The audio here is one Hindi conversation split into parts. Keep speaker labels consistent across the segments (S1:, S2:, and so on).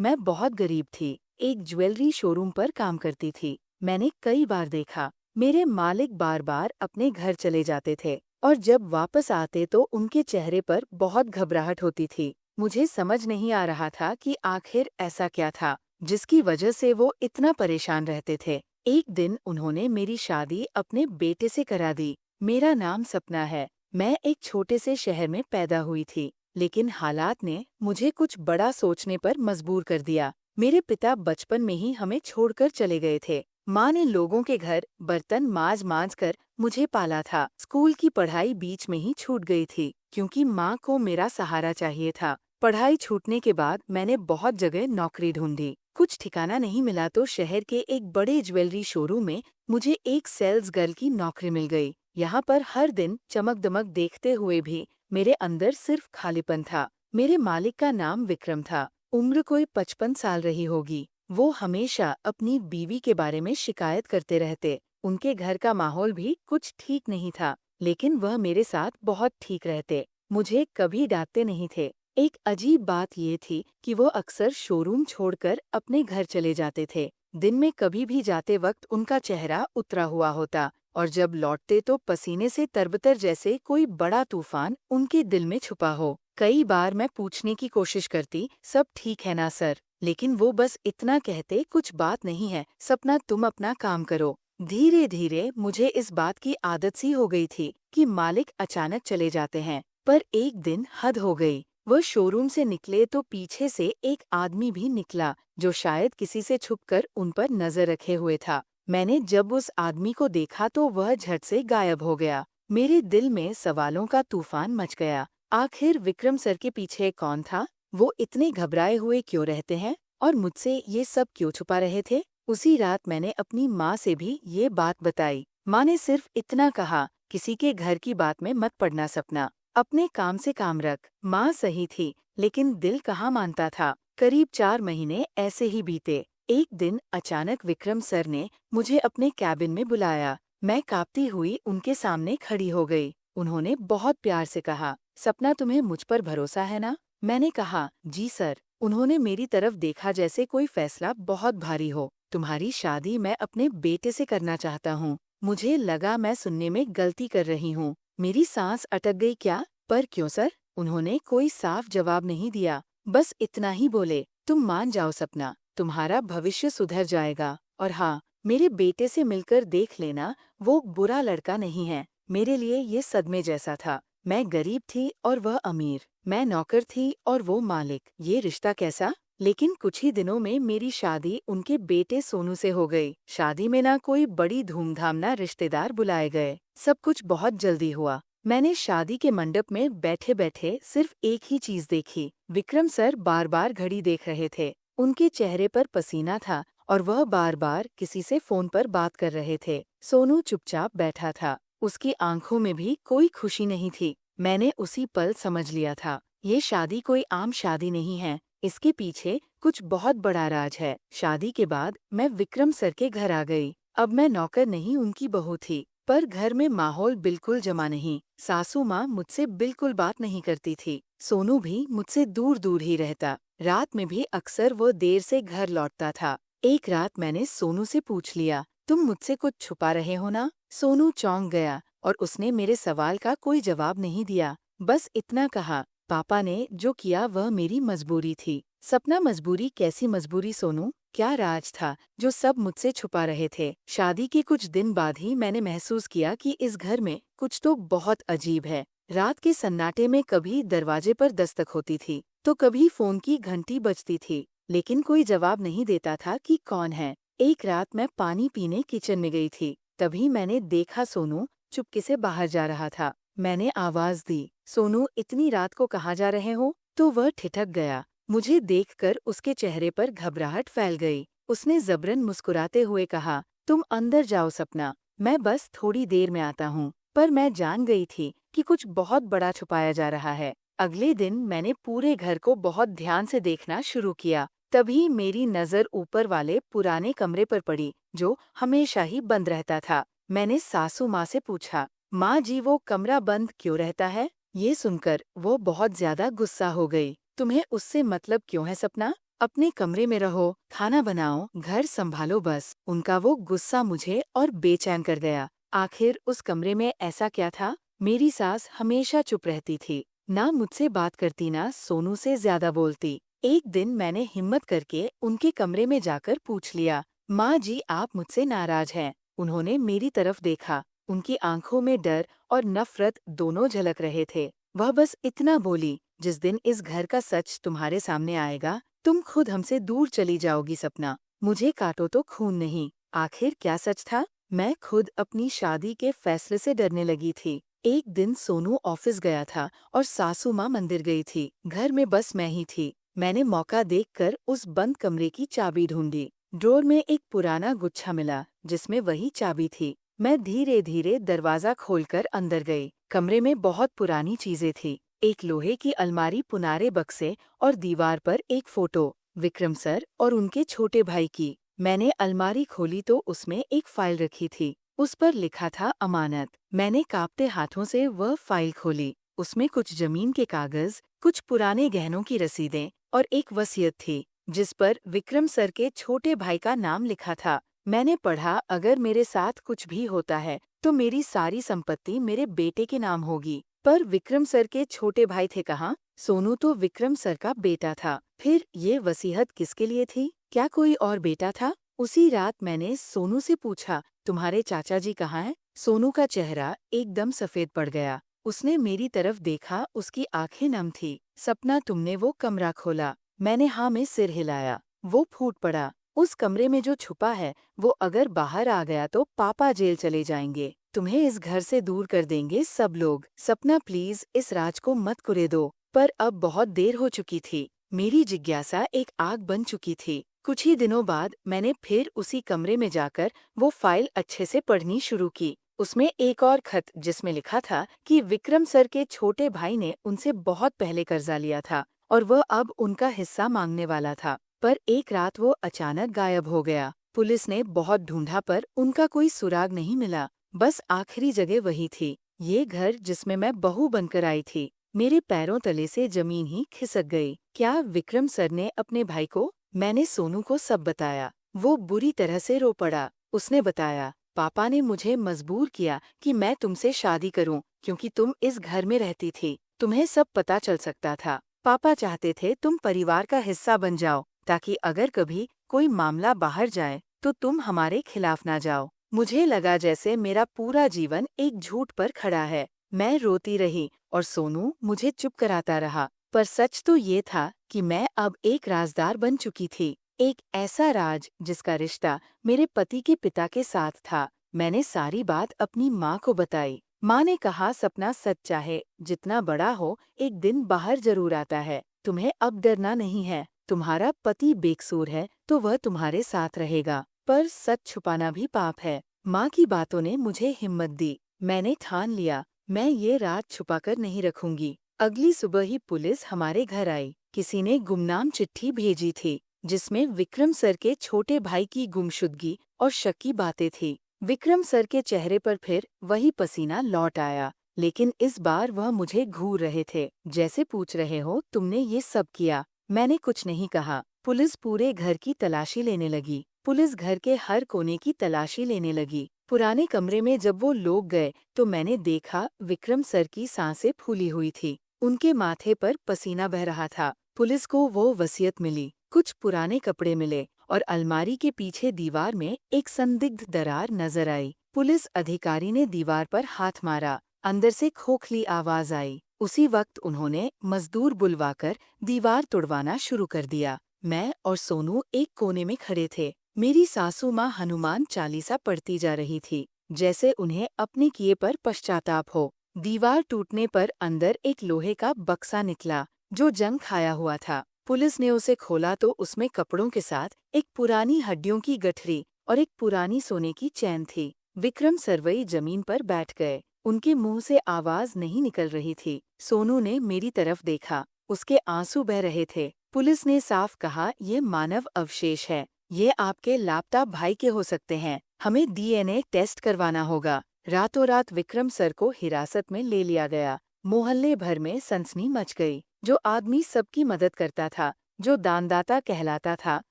S1: मैं बहुत गरीब थी, एक ज्वेलरी शोरूम पर काम करती थी। मैंने कई बार देखा, मेरे मालिक बार बार अपने घर चले जाते थे और जब वापस आते तो उनके चेहरे पर बहुत घबराहट होती थी। मुझे समझ नहीं आ रहा था कि आखिर ऐसा क्या था, जिसकी वजह से वो इतना परेशान रहते थे। एक दिन उन्होंने मेरी शादी अपने बेटे से करा दी। मेरा नाम सपना है। मैं एक छोटे से शहर में पैदा हुई थी, लेकिन हालात ने मुझे कुछ बड़ा सोचने पर मजबूर कर दिया। मेरे पिता बचपन में ही हमें छोड़कर चले गए थे। माँ ने लोगों के घर बर्तन मांज मांज कर मुझे पाला था। स्कूल की पढ़ाई बीच में ही छूट गई थी, क्योंकि माँ को मेरा सहारा चाहिए था। पढ़ाई छूटने के बाद मैंने बहुत जगह नौकरी ढूंढी। कुछ ठिकाना नहीं मिला तो शहर के एक बड़े ज्वेलरी शोरूम में मुझे एक सेल्स गर्ल की नौकरी मिल गई। यहाँ पर हर दिन चमक दमक देखते हुए भी मेरे अंदर सिर्फ खालीपन था। मेरे मालिक का नाम विक्रम था। उम्र कोई 55 साल रही होगी। वो हमेशा अपनी बीवी के बारे में शिकायत करते रहते। उनके घर का माहौल भी कुछ ठीक नहीं था, लेकिन वह मेरे साथ बहुत ठीक रहते। मुझे कभी डांटते नहीं थे। एक अजीब बात ये थी कि वो अक्सर शोरूम छोड़कर अपने घर चले जाते थे। दिन में कभी भी जाते वक्त उनका चेहरा उतरा हुआ होता और जब लौटते तो पसीने से तरबतर, जैसे कोई बड़ा तूफान उनके दिल में छुपा हो। कई बार मैं पूछने की कोशिश करती, सब ठीक है ना सर, लेकिन वो बस इतना कहते, कुछ बात नहीं है सपना, तुम अपना काम करो। धीरे धीरे मुझे इस बात की आदत सी हो गई थी कि मालिक अचानक चले जाते हैं। पर एक दिन हद हो गई। वह शोरूम से निकले तो पीछे से एक आदमी भी निकला, जो शायद किसी से छुपकर उन पर नजर रखे हुए था। मैंने जब उस आदमी को देखा तो वह झट से गायब हो गया। मेरे दिल में सवालों का तूफान मच गया। आखिर विक्रम सर के पीछे कौन था? वो इतने घबराए हुए क्यों रहते हैं और मुझसे ये सब क्यों छुपा रहे थे? उसी रात मैंने अपनी माँ से भी ये बात बताई। माँ ने सिर्फ इतना कहा, किसी के घर की बात में मत पड़ना सपना, अपने काम से काम रख। माँ सही थी, लेकिन दिल कहाँ मानता था। करीब 4 महीने ऐसे ही बीते। एक दिन अचानक विक्रम सर ने मुझे अपने कैबिन में बुलाया। मैं कांपती हुई उनके सामने खड़ी हो गई। उन्होंने बहुत प्यार से कहा, सपना तुम्हें मुझ पर भरोसा है ना? मैंने कहा, जी सर। उन्होंने मेरी तरफ देखा जैसे कोई फैसला बहुत भारी हो। तुम्हारी शादी मैं अपने बेटे से करना चाहता हूँ। मुझे लगा मैं सुनने में गलती कर रही हूँ। मेरी सांस अटक गई। क्या? पर क्यों सर? उन्होंने कोई साफ जवाब नहीं दिया, बस इतना ही बोले, तुम मान जाओ सपना, तुम्हारा भविष्य सुधर जाएगा। और हाँ, मेरे बेटे से मिलकर देख लेना, वो बुरा लड़का नहीं है। मेरे लिए ये सदमे जैसा था। मैं गरीब थी और वह अमीर, मैं नौकर थी और वो मालिक। ये रिश्ता कैसा? लेकिन कुछ ही दिनों में मेरी शादी उनके बेटे सोनू से हो गई। शादी में ना कोई बड़ी धूमधाम, ना रिश्तेदार बुलाए गए। सब कुछ बहुत जल्दी हुआ। मैंने शादी के मंडप में बैठे बैठे सिर्फ एक ही चीज देखी। विक्रम सर बार बार घड़ी देख रहे थे। उनके चेहरे पर पसीना था और वह बार बार किसी से फोन पर बात कर रहे थे। सोनू चुपचाप बैठा था। उसकी आंखों में भी कोई खुशी नहीं थी। मैंने उसी पल समझ लिया था, ये शादी कोई आम शादी नहीं है। इसके पीछे कुछ बहुत बड़ा राज है। शादी के बाद मैं विक्रम सर के घर आ गई। अब मैं नौकर नहीं, उनकी बहू थी। पर घर में माहौल बिल्कुल जमा नहीं। सासू माँ मुझसे बिल्कुल बात नहीं करती थी। सोनू भी मुझसे दूर दूर ही रहता। रात में भी अक्सर वो देर से घर लौटता था। एक रात मैंने सोनू से पूछ लिया, तुम मुझसे कुछ छुपा रहे हो ना? सोनू चौंक गया और उसने मेरे सवाल का कोई जवाब नहीं दिया। बस इतना कहा, पापा ने जो किया वह मेरी मजबूरी थी। सपना, मजबूरी? कैसी मजबूरी सोनू? क्या राज था जो सब मुझसे छुपा रहे थे? शादी के कुछ दिन बाद ही मैंने महसूस किया कि इस घर में कुछ तो बहुत अजीब है। रात के सन्नाटे में कभी दरवाजे पर दस्तक होती थी तो कभी फोन की घंटी बजती थी, लेकिन कोई जवाब नहीं देता था कि कौन है। एक रात मैं पानी पीने किचन में गई थी, तभी मैंने देखा सोनू चुपके से बाहर जा रहा था। मैंने आवाज दी, सोनू इतनी रात को कहाँ जा रहे हो? तो वह ठिठक गया। मुझे देखकर उसके चेहरे पर घबराहट फैल गई। उसने जबरन मुस्कुराते हुए कहा, तुम अंदर जाओ सपना, मैं बस थोड़ी देर में आता हूँ। पर मैं जान गई थी कि कुछ बहुत बड़ा छुपाया जा रहा है। अगले दिन मैंने पूरे घर को बहुत ध्यान से देखना शुरू किया। तभी मेरी नजर ऊपर वाले पुराने कमरे पर पड़ी, जो हमेशा ही बंद रहता था। मैंने सासू माँ से पूछा, माँ जी वो कमरा बंद क्यों रहता है? ये सुनकर वो बहुत ज्यादा गुस्सा हो गई। तुम्हें उससे मतलब क्यों है सपना? अपने कमरे में रहो, खाना बनाओ, घर संभालो बस। उनका वो गुस्सा मुझे और बेचैन कर गया। आखिर उस कमरे में ऐसा क्या था? मेरी सास हमेशा चुप रहती थी, ना मुझसे बात करती ना सोनू से ज्यादा बोलती। एक दिन मैंने हिम्मत करके उनके कमरे में जाकर पूछ लिया, माँ जी आप मुझसे नाराज हैं? उन्होंने मेरी तरफ देखा, उनकी आंखों में डर और नफरत दोनों झलक रहे थे। वह बस इतना बोली, जिस दिन इस घर का सच तुम्हारे सामने आएगा, तुम खुद हमसे दूर चली जाओगी सपना। मुझे काटो तो खून नहीं। आखिर क्या सच था? मैं खुद अपनी शादी के फैसले से डरने लगी थी। एक दिन सोनू ऑफिस गया था और सासू माँ मंदिर गई थी। घर में बस मैं ही थी। मैंने मौका देखकर उस बंद कमरे की चाबी ढूंढी। ड्रॉर में एक पुराना गुच्छा मिला, जिसमें वही चाबी थी। मैं धीरे धीरे दरवाजा खोलकर अंदर गई। कमरे में बहुत पुरानी चीजें थी। एक लोहे की अलमारी, पुनारे बक्से और दीवार पर एक फोटो, विक्रम सर और उनके छोटे भाई की। मैंने अलमारी खोली तो उसमें एक फाइल रखी थी। उस पर लिखा था अमानत। मैंने कांपते हाथों से वह फाइल खोली। उसमें कुछ जमीन के कागज, कुछ पुराने गहनों की रसीदें और एक वसीयत थी, जिस पर विक्रम सर के छोटे भाई का नाम लिखा था। मैंने पढ़ा, अगर मेरे साथ कुछ भी होता है तो मेरी सारी संपत्ति मेरे बेटे के नाम होगी। पर विक्रम सर के छोटे भाई थे कहाँ? सोनू तो विक्रम सर का बेटा था। फिर ये वसीयत किसके लिए थी? क्या कोई और बेटा था? उसी रात मैंने सोनू से पूछा, तुम्हारे चाचा जी कहाँ हैं? सोनू का चेहरा एकदम सफेद पड़ गया। उसने मेरी तरफ देखा, उसकी आंखें नम थी। सपना, तुमने वो कमरा खोला? मैंने हाँ में सिर हिलाया। वो फूट पड़ा। उस कमरे में जो छुपा है, वो अगर बाहर आ गया तो पापा जेल चले जाएंगे। तुम्हें इस घर से दूर कर देंगे सब लोग। सपना प्लीज इस राज को मत कुरे दो। पर अब बहुत देर हो चुकी थी। मेरी जिज्ञासा एक आग बन चुकी थी। कुछ ही दिनों बाद मैंने फिर उसी कमरे में जाकर वो फाइल अच्छे से पढ़नी शुरू की। उसमें एक और खत, जिसमें लिखा था कि विक्रम सर के छोटे भाई ने उनसे बहुत पहले कर्जा लिया था और वह अब उनका हिस्सा मांगने वाला था। पर एक रात वो अचानक गायब हो गया। पुलिस ने बहुत ढूंढा पर उनका कोई सुराग नहीं मिला। बस आखिरी जगह वही थी, ये घर जिसमें मैं बहू बनकर आई थी। मेरे पैरों तले से जमीन ही खिसक गई। क्या विक्रम सर ने अपने भाई को? मैंने सोनू को सब बताया। वो बुरी तरह से रो पड़ा। उसने बताया, पापा ने मुझे मजबूर किया कि मैं तुमसे शादी करूं, क्योंकि तुम इस घर में रहती थी। तुम्हें सब पता चल सकता था। पापा चाहते थे तुम परिवार का हिस्सा बन जाओ, ताकि अगर कभी कोई मामला बाहर जाए तो तुम हमारे खिलाफ ना जाओ। मुझे लगा जैसे मेरा पूरा जीवन एक झूठ पर खड़ा है। मैं रोती रही और सोनू मुझे चुप कराता रहा। पर सच तो ये था कि मैं अब एक राजदार बन चुकी थी। एक ऐसा राज जिसका रिश्ता मेरे पति के पिता के साथ था। मैंने सारी बात अपनी माँ को बताई। माँ ने कहा, सपना सच चाहे जितना बड़ा हो, एक दिन बाहर जरूर आता है। तुम्हें अब डरना नहीं है। तुम्हारा पति बेकसूर है तो वह तुम्हारे साथ रहेगा। पर सच छुपाना भी पाप है। माँ की बातों ने मुझे हिम्मत दी। मैंने ठान लिया, मैं ये राज छुपाकर नहीं रखूंगी। अगली सुबह ही पुलिस हमारे घर आई। किसी ने गुमनाम चिट्ठी भेजी थी, जिसमें विक्रम सर के छोटे भाई की गुमशुदगी और शक की बातें थी। विक्रम सर के चेहरे पर फिर वही पसीना लौट आया, लेकिन इस बार वह मुझे घूर रहे थे, जैसे पूछ रहे हो, तुमने ये सब किया? मैंने कुछ नहीं कहा। पुलिस पूरे घर की तलाशी लेने लगी। पुलिस घर के हर कोने की तलाशी लेने लगी। पुराने कमरे में जब वो लोग गए तो मैंने देखा, विक्रम सर की सांसें फूली हुई थी। उनके माथे पर पसीना बह रहा था। पुलिस को वो वसीयत मिली, कुछ पुराने कपड़े मिले और अलमारी के पीछे दीवार में एक संदिग्ध दरार नजर आई। पुलिस अधिकारी ने दीवार पर हाथ मारा। अंदर से खोखली आवाज आई। उसी वक्त उन्होंने मजदूर बुलवाकर दीवार तोड़वाना शुरू कर दिया। मैं और सोनू एक कोने में खड़े थे। मेरी सासू माँ हनुमान चालीसा पढ़ती जा रही थी, जैसे उन्हें अपने किए पर पश्चाताप हो। दीवार टूटने पर अंदर एक लोहे का बक्सा निकला, जो जंग खाया हुआ था। पुलिस ने उसे खोला तो उसमें कपड़ों के साथ एक पुरानी हड्डियों की गठरी और एक पुरानी सोने की चैन थी। विक्रम सरवई जमीन पर बैठ गए। उनके मुंह से आवाज नहीं निकल रही थी। सोनू ने मेरी तरफ देखा, उसके आंसू बह रहे थे। पुलिस ने साफ कहा, ये मानव अवशेष है। ये आपके लापता भाई के हो सकते हैं। हमें डीएनए टेस्ट करवाना होगा। रातों रात विक्रम सर को हिरासत में ले लिया गया। मोहल्ले भर में सनसनी मच गई। जो आदमी सबकी मदद करता था, जो दानदाता कहलाता था,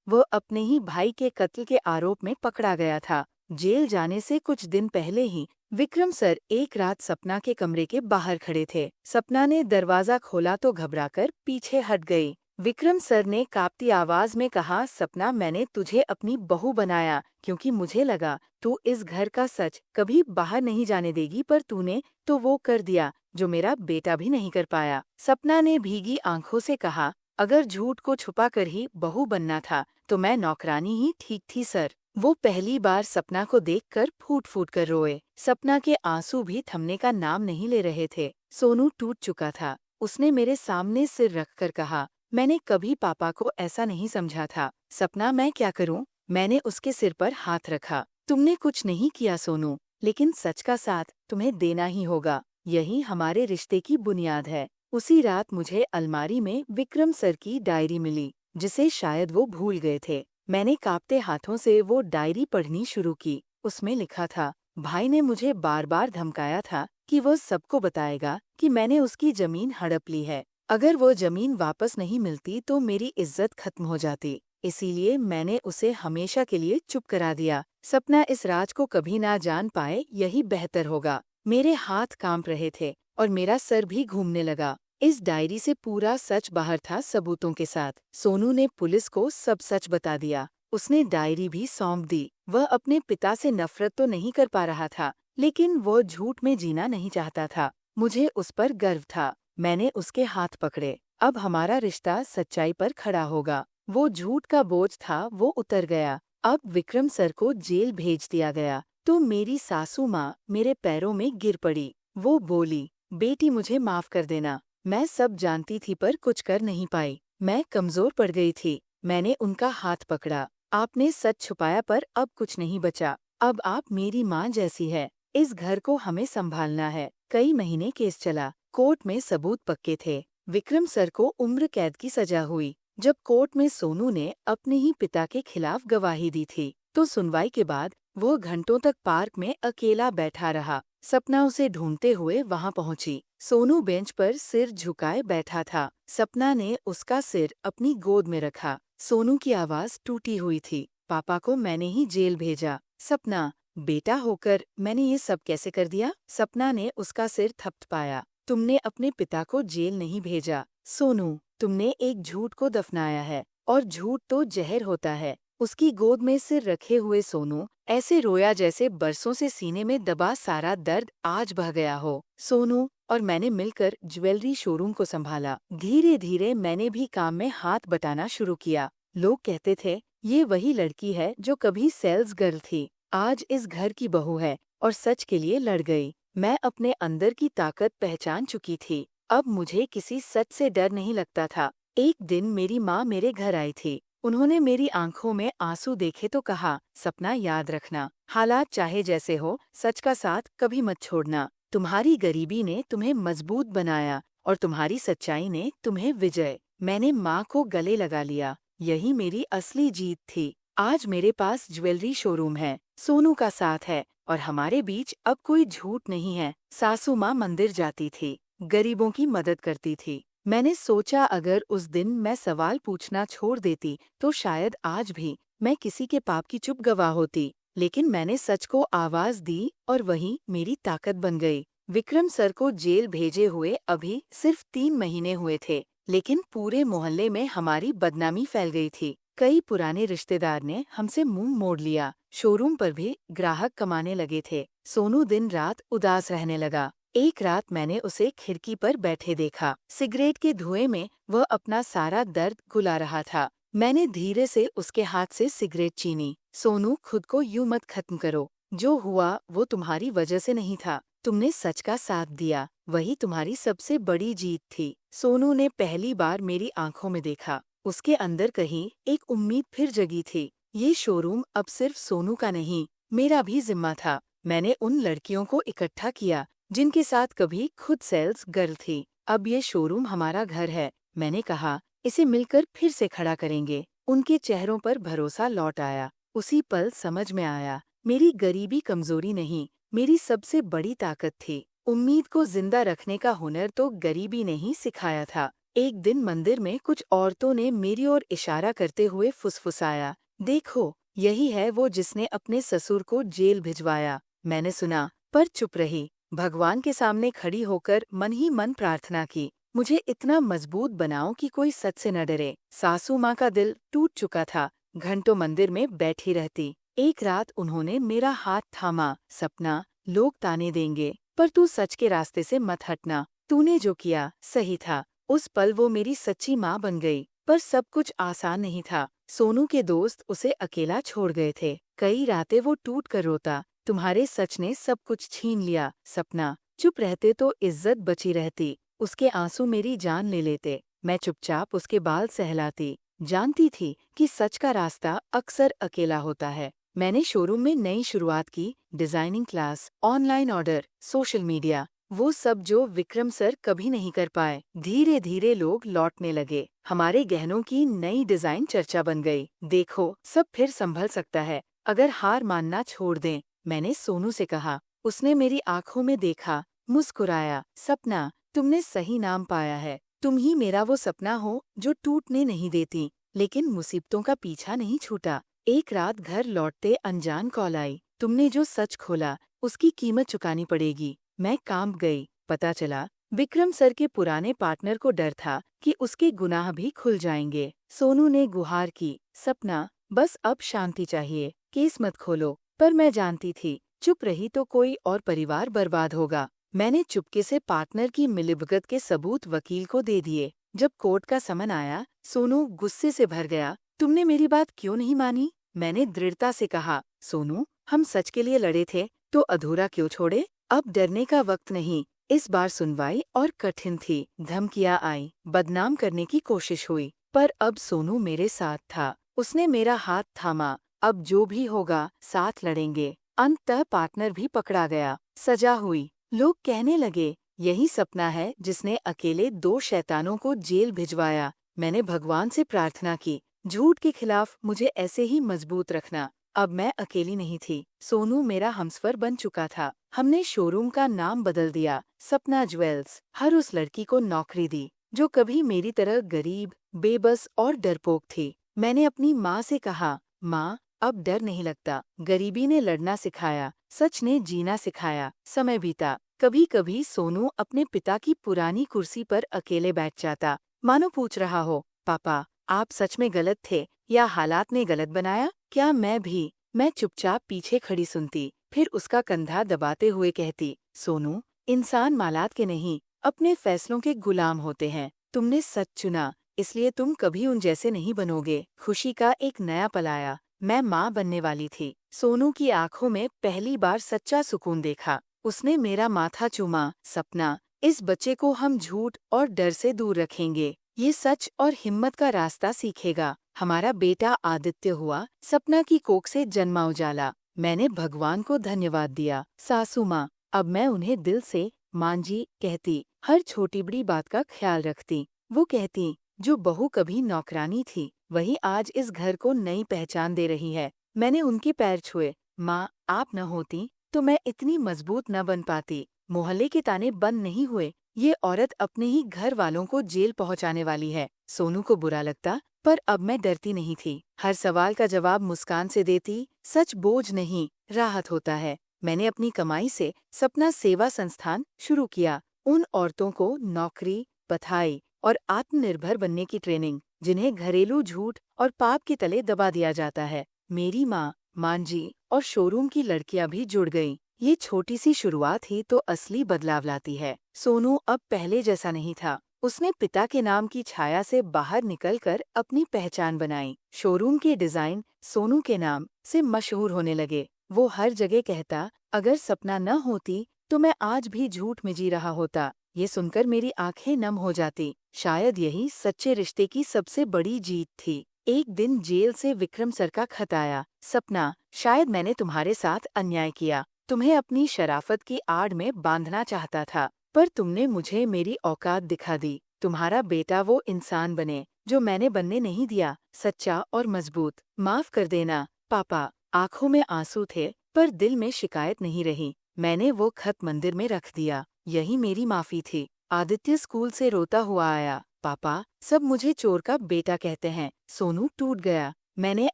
S1: वो अपने ही भाई के कत्ल के आरोप में पकड़ा गया था। जेल जाने से कुछ दिन पहले ही विक्रम सर एक रात सपना के कमरे के बाहर खड़े थे। सपना ने दरवाजा खोला तो घबराकर पीछे हट गई। विक्रम सर ने कांपती आवाज में कहा, सपना, मैंने तुझे अपनी बहू बनाया क्योंकि मुझे लगा तू इस घर का सच कभी बाहर नहीं जाने देगी, पर तूने तो वो कर दिया जो मेरा बेटा भी नहीं कर पाया। सपना ने भीगी आंखों से कहा, अगर झूठ को छुपा कर ही बहू बनना था तो मैं नौकरानी ही ठीक थी सर। वो पहली बार सपना को देखकर फूट फूट कर रोए। सपना के आंसू भी थमने का नाम नहीं ले रहे थे। सोनू टूट चुका था। उसने मेरे सामने सिर रखकर कहा, मैंने कभी पापा को ऐसा नहीं समझा था। सपना, मैं क्या करूं? मैंने उसके सिर पर हाथ रखा। तुमने कुछ नहीं किया सोनू, लेकिन सच का साथ तुम्हें देना ही होगा। यही हमारे रिश्ते की बुनियाद है। उसी रात मुझे अलमारी में विक्रम सर की डायरी मिली, जिसे शायद वो भूल गए थे। मैंने कांपते हाथों से वो डायरी पढ़नी शुरू की। उसमें लिखा था, भाई ने मुझे बार बार धमकाया था कि वो सबको बताएगा कि मैंने उसकी जमीन हड़प ली है। अगर वो जमीन वापस नहीं मिलती तो मेरी इज्जत खत्म हो जाती। इसीलिए मैंने उसे हमेशा के लिए चुप करा दिया। सपना इस राज को कभी ना जान पाए, यही बेहतर होगा। मेरे हाथ कांप रहे थे और मेरा सर भी घूमने लगा। इस डायरी से पूरा सच बाहर था, सबूतों के साथ। सोनू ने पुलिस को सब सच बता दिया। उसने डायरी भी सौंप दी। वह अपने पिता से नफरत तो नहीं कर पा रहा था, लेकिन वो झूठ में जीना नहीं चाहता था। मुझे उस पर गर्व था। मैंने उसके हाथ पकड़े। अब हमारा रिश्ता सच्चाई पर खड़ा होगा। वो झूठ का बोझ था, वो उतर गया। अब विक्रम सर को जेल भेज दिया गया तो मेरी सासू माँ मेरे पैरों में गिर पड़ी। वो बोली, बेटी, मुझे माफ कर देना। मैं सब जानती थी पर कुछ कर नहीं पाई। मैं कमजोर पड़ गई थी। मैंने उनका हाथ पकड़ा। आपने सच छुपाया पर अब कुछ नहीं बचा। अब आप मेरी माँ जैसी है। इस घर को हमें संभालना है। कई महीने केस चला। कोर्ट में सबूत पक्के थे। विक्रम सर को उम्र कैद की सजा हुई। जब कोर्ट में सोनू ने अपने ही पिता के खिलाफ गवाही दी थी, तो सुनवाई के बाद वो घंटों तक पार्क में अकेला बैठा रहा। सपना उसे ढूंढते हुए वहां पहुंची। सोनू बेंच पर सिर झुकाए बैठा था। सपना ने उसका सिर अपनी गोद में रखा। सोनू की आवाज टूटी हुई थी, पापा को मैंने ही जेल भेजा। सपना, बेटा होकर मैंने ये सब कैसे कर दिया? सपना ने उसका सिर थपथपाया। तुमने अपने पिता को जेल नहीं भेजा सोनू, तुमने एक झूठ को दफनाया है, और झूठ तो जहर होता है। उसकी गोद में सिर रखे हुए सोनू ऐसे रोया जैसे बरसों से सीने में दबा सारा दर्द आज बह गया हो। सोनू और मैंने मिलकर ज्वेलरी शोरूम को संभाला। धीरे धीरे मैंने भी काम में हाथ बटाना शुरू किया। लोग कहते थे, ये वही लड़की है जो कभी सेल्स गर्ल थी, आज इस घर की बहू है और सच के लिए लड़ गई। मैं अपने अंदर की ताकत पहचान चुकी थी। अब मुझे किसी सच से डर नहीं लगता था। एक दिन मेरी माँ मेरे घर आई थी। उन्होंने मेरी आंखों में आंसू देखे तो कहा, सपना, याद रखना, हालात चाहे जैसे हो, सच का साथ कभी मत छोड़ना। तुम्हारी गरीबी ने तुम्हें मजबूत बनाया और तुम्हारी सच्चाई ने तुम्हें विजय। मैंने माँ को गले लगा लिया। यही मेरी असली जीत थी। आज मेरे पास ज्वेलरी शोरूम है, सोनू का साथ है और हमारे बीच अब कोई झूठ नहीं है। सासू माँ मंदिर जाती थी, गरीबों की मदद करती थी। मैंने सोचा अगर उस दिन मैं सवाल पूछना छोड़ देती तो शायद आज भी मैं किसी के पाप की चुप गवाह होती। लेकिन मैंने सच को आवाज दी और वही मेरी ताकत बन गई। विक्रम सर को जेल भेजे हुए अभी सिर्फ 3 महीने हुए थे, लेकिन पूरे मोहल्ले में हमारी बदनामी फैल गई थी। कई पुराने रिश्तेदार ने हमसे मुंह मोड़ लिया। शोरूम पर भी ग्राहक कमाने लगे थे। सोनू दिन रात उदास रहने लगा। एक रात मैंने उसे खिड़की पर बैठे देखा। सिगरेट के धुएं में वह अपना सारा दर्द घुला रहा था। मैंने धीरे से उसके हाथ से सिगरेट छीनी। सोनू, खुद को यूं मत खत्म करो। जो हुआ वो तुम्हारी वजह से नहीं था। तुमने सच का साथ दिया, वही तुम्हारी सबसे बड़ी जीत थी। सोनू ने पहली बार मेरी आंखों में देखा। उसके अंदर कहीं एक उम्मीद फिर जगी थी। ये शोरूम अब सिर्फ सोनू का नहीं, मेरा भी जिम्मा था। मैंने उन लड़कियों को इकट्ठा किया जिनके साथ कभी खुद सेल्स गर्ल थी। अब ये शोरूम हमारा घर है। मैंने कहा, इसे मिलकर फिर से खड़ा करेंगे। उनके चेहरों पर भरोसा लौट आया। उसी पल समझ में आया, मेरी गरीबी कमजोरी नहीं, मेरी सबसे बड़ी ताकत थी। उम्मीद को जिंदा रखने का हुनर तो गरीबी ने ही सिखाया था। एक दिन मंदिर में कुछ औरतों ने मेरी ओर इशारा करते हुए फुसफुसाया, देखो, यही है वो जिसने अपने ससुर को जेल भिजवाया। मैंने सुना, पर चुप रही। भगवान के सामने खड़ी होकर मन ही मन प्रार्थना की, मुझे इतना मजबूत बनाओ कि कोई सच से न डरे। सासू माँ का दिल टूट चुका था, घंटों मंदिर में बैठी रहती। एक रात उन्होंने मेरा हाथ थामा, सपना, लोग ताने देंगे, पर तू सच के रास्ते से मत हटना। तूने जो किया सही था। उस पल वो मेरी सच्ची माँ बन गई, पर सब कुछ आसान नहीं था। सोनू के दोस्त उसे अकेला छोड़ गए थे। कई रातें वो टूट कर रोता, तुम्हारे सच ने सब कुछ छीन लिया। सपना, चुप रहते तो इज्जत बची रहती। उसके आंसू मेरी जान ले लेते। मैं चुपचाप उसके बाल सहलाती, जानती थी कि सच का रास्ता अक्सर अकेला होता है। मैंने शोरूम में नई शुरुआत की, designing class, online order, social media, वो सब जो विक्रम सर कभी नहीं कर पाए। धीरे धीरे लोग लौटने लगे। हमारे गहनों की नई डिजाइन चर्चा बन गई। देखो, सब फिर संभल सकता है अगर हार मानना छोड़ दें। मैंने सोनू से कहा। उसने मेरी आंखों में देखा, मुस्कुराया। सपना, तुमने सही नाम पाया है। तुम ही मेरा वो सपना हो जो टूटने नहीं देती, लेकिन मुसीबतों का पीछा नहीं छूटा। एक रात घर लौटते अनजान कॉल आई, तुमने जो सच खोला उसकी कीमत चुकानी पड़ेगी। मैं कांप गई। पता चला विक्रम सर के पुराने पार्टनर को डर था कि उसके गुनाह भी खुल जाएंगे। सोनू ने गुहार की, सपना, बस अब शांति चाहिए, केस मत खोलो। पर मैं जानती थी, चुप रही तो कोई और परिवार बर्बाद होगा। मैंने चुपके से पार्टनर की मिलीभगत के सबूत वकील को दे दिए। जब कोर्ट का समन आया, सोनू गुस्से से भर गया। तुमने मेरी बात क्यों नहीं मानी? मैंने दृढ़ता से कहा, सोनू, हम सच के लिए लड़े थे, तो अधूरा क्यों छोड़े? अब डरने का वक्त नहीं। इस बार सुनवाई और कठिन थी। धमकियां आई, बदनाम करने की कोशिश हुई, पर अब सोनू मेरे साथ था। उसने मेरा हाथ थामा। अब जो भी होगा साथ लड़ेंगे। अंततः पार्टनर भी पकड़ा गया, सजा हुई। लोग कहने लगे, यही सपना है जिसने अकेले 2 शैतानों को जेल भिजवाया। मैंने भगवान से प्रार्थना की, झूठ के खिलाफ मुझे ऐसे ही मजबूत रखना। अब मैं अकेली नहीं थी। सोनू मेरा हमसफर बन चुका था। हमने शोरूम का नाम बदल दिया, सपना ज्वेल्स। हर उस लड़की को नौकरी दी जो कभी मेरी तरह गरीब, बेबस और डरपोक थी। मैंने अपनी माँ से कहा, माँ, अब डर नहीं लगता। गरीबी ने लड़ना सिखाया, सच ने जीना सिखाया। समय बीता। कभी कभी सोनू अपने पिता की पुरानी कुर्सी पर अकेले बैठ जाता, मानो पूछ रहा हो, पापा, आप सच में गलत थे या हालात ने गलत बनाया? क्या मैं भी? मैं चुपचाप पीछे खड़ी सुनती, फिर उसका कंधा दबाते हुए कहती, सोनू, इंसान मालात के नहीं, अपने फैसलों के गुलाम होते हैं। तुमने सच चुना, इसलिए तुम कभी उन जैसे नहीं बनोगे। खुशी का एक नया पल आया। मैं माँ बनने वाली थी। सोनू की आंखों में पहली बार सच्चा सुकून देखा। उसने मेरा माथा चूमा, सपना, इस बच्चे को हम झूठ और डर से दूर रखेंगे। ये सच और हिम्मत का रास्ता सीखेगा। हमारा बेटा आदित्य हुआ, सपना की कोख से जन्मा उजाला। मैंने भगवान को धन्यवाद दिया। सासू माँ, अब मैं उन्हें दिल से माँ जी कहती, हर छोटी बड़ी बात का ख्याल रखती। वो कहती, जो बहू कभी नौकरानी थी, वही आज इस घर को नई पहचान दे रही है। मैंने उनके पैर छुए। माँ, आप न होती तो मैं इतनी मजबूत न बन पाती। मोहल्ले के ताने बंद नहीं हुए। ये औरत अपने ही घर वालों को जेल पहुंचाने वाली है। सोनू को बुरा लगता, पर अब मैं डरती नहीं थी। हर सवाल का जवाब मुस्कान से देती। सच बोझ नहीं, राहत होता है। मैंने अपनी कमाई से सपना सेवा संस्थान शुरू किया। उन औरतों को नौकरी, पढ़ाई और आत्मनिर्भर बनने की ट्रेनिंग, जिन्हें घरेलू झूठ और पाप के तले दबा दिया जाता है। मेरी माँ, मांझी और शोरूम की लड़कियां भी जुड़ गईं। ये छोटी सी शुरुआत ही तो असली बदलाव लाती है। सोनू अब पहले जैसा नहीं था। उसने पिता के नाम की छाया से बाहर निकलकर अपनी पहचान बनाई। शोरूम के डिजाइन सोनू के नाम से मशहूर होने लगे। वो हर जगह कहता, अगर सपना न होती तो मैं आज भी झूठ में जी रहा होता। ये सुनकर मेरी आंखें नम हो जाती। शायद यही सच्चे रिश्ते की सबसे बड़ी जीत थी। एक दिन जेल से विक्रम सर का खत आया, सपना, शायद मैंने तुम्हारे साथ अन्याय किया। तुम्हें अपनी शराफत की आड़ में बांधना चाहता था, पर तुमने मुझे मेरी औकात दिखा दी। तुम्हारा बेटा वो इंसान बने जो मैंने बनने नहीं दिया, सच्चा और मजबूत। माफ कर देना पापा। आंखों में आंसू थे, पर दिल में शिकायत नहीं रही। मैंने वो खत मंदिर में रख दिया। यही मेरी माफी थी। आदित्य स्कूल से रोता हुआ आया। पापा, सब मुझे चोर का बेटा कहते हैं। सोनू टूट गया। मैंने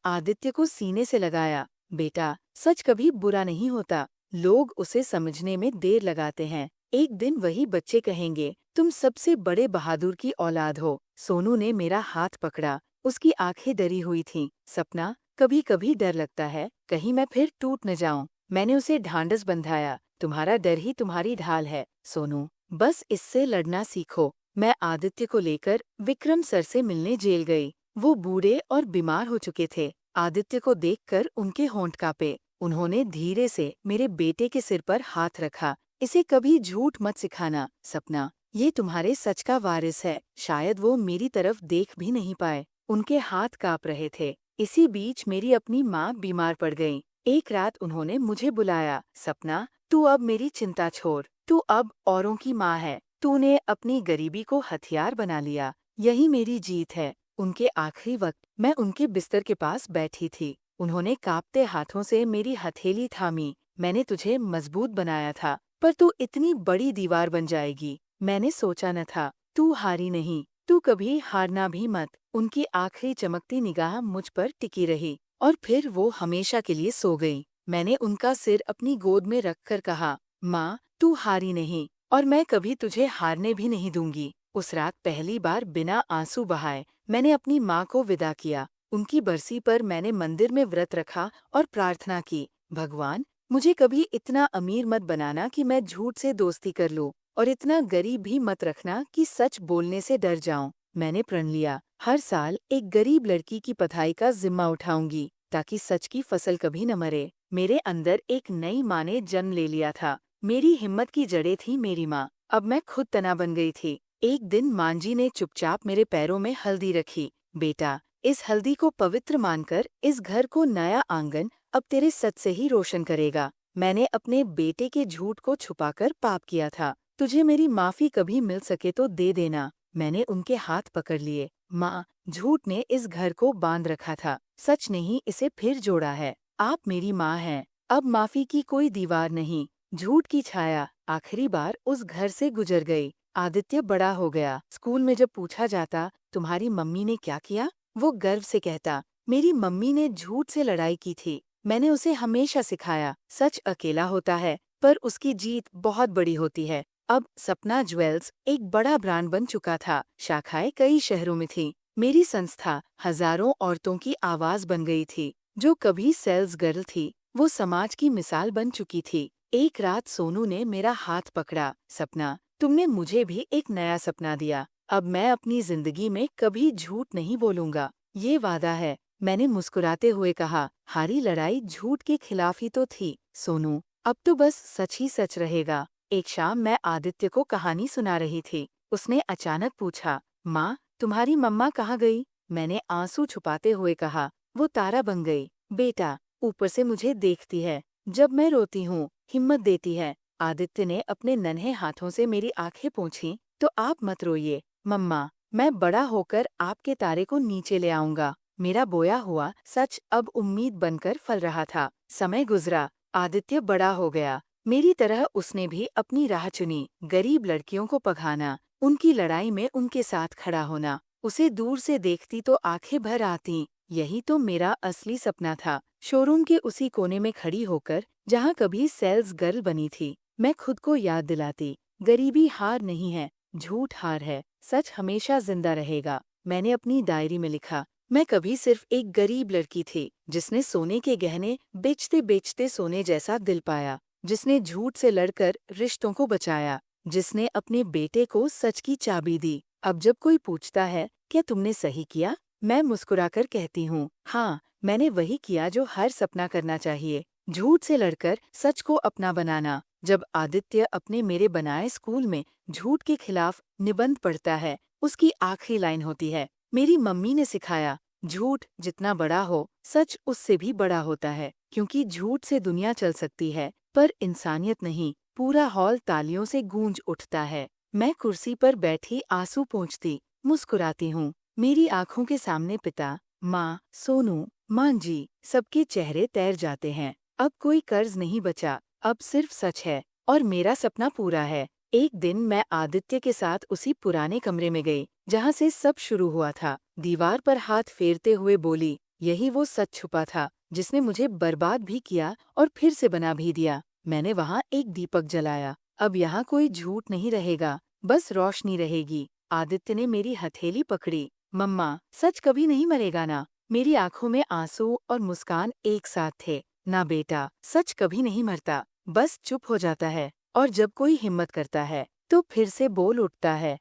S1: आदित्य को सीने से लगाया। बेटा, सच कभी बुरा नहीं होता। लोग उसे समझने में देर लगाते हैं। एक दिन वही बच्चे कहेंगे, तुम सबसे बड़े बहादुर की औलाद हो। सोनू ने मेरा हाथ पकड़ा। उसकी आंखें डरी हुई थीं। सपना, कभी कभी डर लगता है, कहीं मैं फिर टूट न जाऊं। मैंने उसे ढांढस बंधाया। तुम्हारा डर ही तुम्हारी ढाल है, सोनू। बस इससे लड़ना सीखो। मैं आदित्य को लेकर विक्रम सर से मिलने जेल गई। वो बूढ़े और बीमार हो चुके थे। आदित्य को देखकर उनके होंठ कांपे। उन्होंने धीरे से मेरे बेटे के सिर पर हाथ रखा। इसे कभी झूठ मत सिखाना, सपना। ये तुम्हारे सच का वारिस है। शायद वो मेरी तरफ देख भी नहीं पाए। उनके हाथ कांप रहे थे। इसी बीच मेरी अपनी माँ बीमार पड़ गई। एक रात उन्होंने मुझे बुलाया। सपना, तू अब मेरी चिंता छोड़। तू अब औरों की माँ है। तूने अपनी गरीबी को हथियार बना लिया। यही मेरी जीत है। उनके आखिरी वक्त मैं उनके बिस्तर के पास बैठी थी। उन्होंने कांपते हाथों से मेरी हथेली थामी। मैंने तुझे मजबूत बनाया था, पर तू इतनी बड़ी दीवार बन जाएगी, मैंने सोचा न था। तू हारी नहीं, तू कभी हारना भी मत। उनकी आखिरी चमकती निगाह मुझ पर टिकी रही और फिर वो हमेशा के लिए सो गई। मैंने उनका सिर अपनी गोद में रखकर कहा, माँ, तू हारी नहीं और मैं कभी तुझे हारने भी नहीं दूंगी। उस रात पहली बार बिना आंसू बहाए मैंने अपनी माँ को विदा किया। उनकी बरसी पर मैंने मंदिर में व्रत रखा और प्रार्थना की, भगवान, मुझे कभी इतना अमीर मत बनाना कि मैं झूठ से दोस्ती कर लूं, और इतना गरीब भी मत रखना कि सच बोलने से डर जाऊं। मैंने प्रण लिया, हर साल एक गरीब लड़की की पढ़ाई का जिम्मा उठाऊंगी, ताकि सच की फसल कभी न मरे। मेरे अंदर एक नई माँ ने जन्म ले लिया था। मेरी हिम्मत की जड़ें थी मेरी माँ। अब मैं खुद तना बन गई थी। एक दिन मांझी ने चुपचाप मेरे पैरों में हल्दी रखी। बेटा, इस हल्दी को पवित्र मानकर इस घर को नया आंगन अब तेरे सच से ही रोशन करेगा। मैंने अपने बेटे के झूठ को छुपाकर पाप किया था। तुझे मेरी माफी कभी मिल सके तो दे देना। मैंने उनके हाथ पकड़ लिए। माँ, झूठ ने इस घर को बांध रखा था, सच ने ही इसे फिर जोड़ा है। आप मेरी माँ हैं। अब माफी की कोई दीवार नहीं। झूठ की छाया आखिरी बार उस घर से गुजर गई। आदित्य बड़ा हो गया। स्कूल में जब पूछा जाता, तुम्हारी मम्मी ने क्या किया, वो गर्व से कहता, मेरी मम्मी ने झूठ से लड़ाई की थी। मैंने उसे हमेशा सिखाया, सच अकेला होता है, पर उसकी जीत बहुत बड़ी होती है। अब सपना ज्वेल्स एक बड़ा ब्रांड बन चुका था। शाखाएं कई शहरों में थीं। मेरी संस्था हजारों औरतों की आवाज बन गई थी। जो कभी सेल्स गर्ल थी, वो समाज की मिसाल बन चुकी थी। एक रात सोनू ने मेरा हाथ पकड़ा। सपना, तुमने मुझे भी एक नया सपना दिया। अब मैं अपनी जिंदगी में कभी झूठ नहीं बोलूंगा, ये वादा है। मैंने मुस्कुराते हुए कहा, हारी लड़ाई झूठ के खिलाफ ही तो थी सोनू, अब तो बस सच ही सच रहेगा। एक शाम मैं आदित्य को कहानी सुना रही थी। उसने अचानक पूछा, माँ, तुम्हारी मम्मा कहाँ गई? मैंने आंसू छुपाते हुए कहा, वो तारा बन गई। बेटा, ऊपर से मुझे देखती है, जब मैं रोती हूँ, हिम्मत देती है। आदित्य ने अपने नन्हे हाथों से मेरी आंखें पोंछीं। तो आप मत रोइए मम्मा, मैं बड़ा होकर आपके तारे को नीचे ले आऊंगा। मेरा बोया हुआ सच अब उम्मीद बनकर फल रहा था। समय गुजरा, आदित्य बड़ा हो गया। मेरी तरह उसने भी अपनी राह चुनी, गरीब लड़कियों को पढ़ाना, उनकी लड़ाई में उनके साथ खड़ा होना। उसे दूर से देखती तो आंखें भर आती। यही तो मेरा असली सपना था। शोरूम के उसी कोने में खड़ी होकर, जहाँ कभी सेल्स गर्ल बनी थी, मैं खुद को याद दिलाती, गरीबी हार नहीं है, झूठ हार है, सच हमेशा जिंदा रहेगा। मैंने अपनी डायरी में लिखा, मैं कभी सिर्फ एक गरीब लड़की थी, जिसने सोने के गहने बेचते बेचते सोने जैसा दिल पाया, जिसने झूठ से लड़कर रिश्तों को बचाया, जिसने अपने बेटे को सच की चाबी दी। अब जब कोई पूछता है, क्या तुमने सही किया, मैं मुस्कुराकर कहती हूँ, हाँ, मैंने वही किया जो हर सपना करना चाहिए, झूठ से लड़कर सच को अपना बनाना। जब आदित्य अपने मेरे बनाए स्कूल में झूठ के खिलाफ निबंध पढ़ता है, उसकी आखिरी लाइन होती है, मेरी मम्मी ने सिखाया, झूठ जितना बड़ा हो, सच उससे भी बड़ा होता है, क्योंकि झूठ से दुनिया चल सकती है, पर इंसानियत नहीं। पूरा हॉल तालियों से गूंज उठता है। मैं कुर्सी पर बैठी आंसू पोंछती, मुस्कुराती हूँ। मेरी आंखों के सामने पिता, माँ, सोनू, मांझी, सबके चेहरे तैर जाते हैं। अब कोई कर्ज नहीं बचा, अब सिर्फ सच है, और मेरा सपना पूरा है। एक दिन मैं आदित्य के साथ उसी पुराने कमरे में गई जहाँ से सब शुरू हुआ था। दीवार पर हाथ फेरते हुए बोली, यही वो सच छुपा था जिसने मुझे बर्बाद भी किया और फिर से बना भी दिया। मैंने वहाँ एक दीपक जलाया। अब यहाँ कोई झूठ नहीं रहेगा, बस रोशनी रहेगी। आदित्य ने मेरी हथेली पकड़ी। मम्मा, सच कभी नहीं मरेगा ना? मेरी आंखों में आंसू और मुस्कान एक साथ थे। ना बेटा, सच कभी नहीं मरता, बस चुप हो जाता है। और जब कोई हिम्मत करता है तो फिर से बोल उठता है।